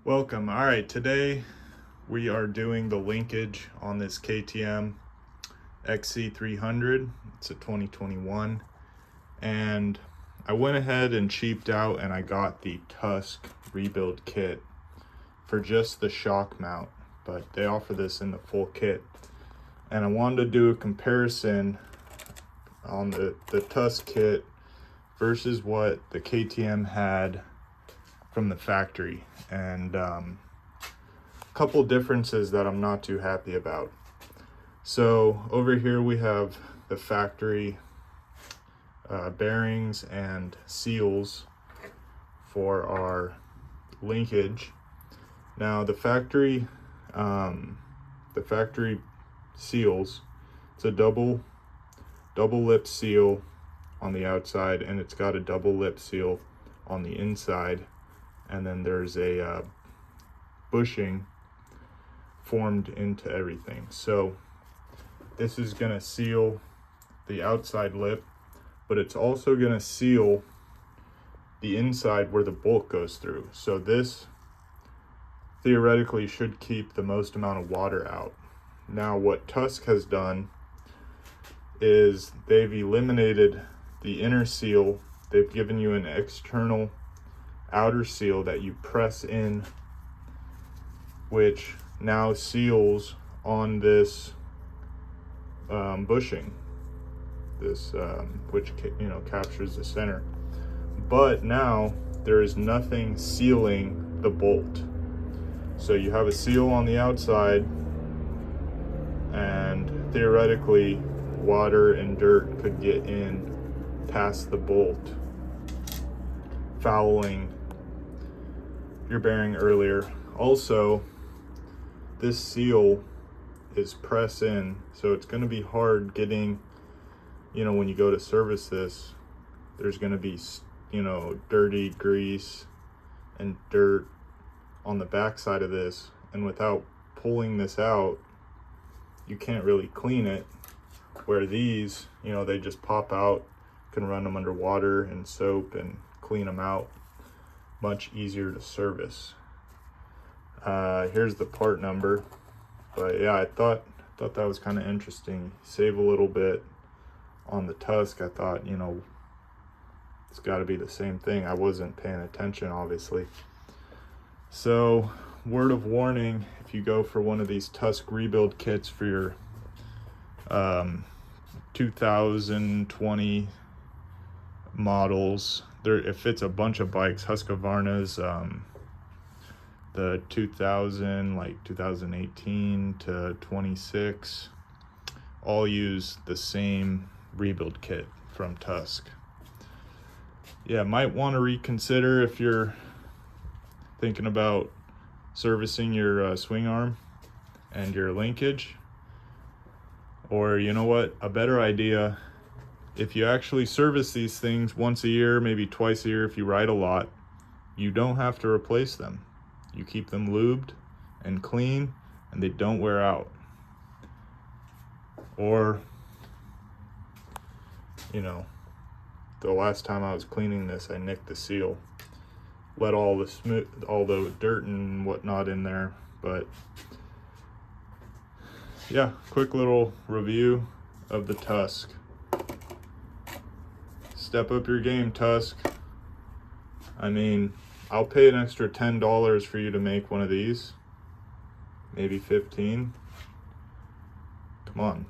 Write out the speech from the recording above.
Welcome. All right, today we are doing the linkage on this Ktm XC300. It's a 2021, and I went ahead and cheaped out and I got the Tusk rebuild kit for just the shock mount, but they offer this in the full kit. And I wanted to do a comparison on the Tusk kit versus what the Ktm had from the factory, and a couple differences that I'm not too happy about. So over here we have the factory bearings and seals for our linkage. Now the factory seals, it's a double lip seal on the outside, and it's got a double lip seal on the inside, and then there's a bushing formed into everything. So this is going to seal the outside lip, but it's also going to seal the inside where the bolt goes through. So this theoretically should keep the most amount of water out. Now what Tusk has done is they've eliminated the inner seal. They've given you an external outer seal that you press in, which now seals on this bushing, this which captures the center. But now there is nothing sealing the bolt. So you have a seal on the outside, and theoretically water and dirt could get in past the bolt, fouling your bearing earlier. Also, this seal is press in, so it's going to be hard getting, when you go to service this, there's going to be, dirty grease and dirt on the back side of this, and without pulling this out, you can't really clean it. Where these, they just pop out, can run them under water and soap and clean them out. Much easier to service. Here's the part number. But yeah, I thought that was kind of interesting. Save a little bit on the Tusk. I thought, it's got to be the same thing. I wasn't paying attention, obviously. So, word of warning, if you go for one of these Tusk rebuild kits for your 2020 models, if it's a bunch of bikes, Husqvarna's, the 2018 to 26, all use the same rebuild kit from Tusk. Yeah, might want to reconsider if you're thinking about servicing your swing arm and your linkage. Or you know what, a better idea, if you actually service these things once a year, maybe twice a year if you ride a lot, you don't have to replace them. You keep them lubed and clean, and they don't wear out. Or, the last time I was cleaning this, I nicked the seal. Let all the dirt and whatnot in there. But yeah, quick little review of the Tusk. Step up your game, Tusk. I mean, I'll pay an extra $10 for you to make one of these. Maybe 15. Come on.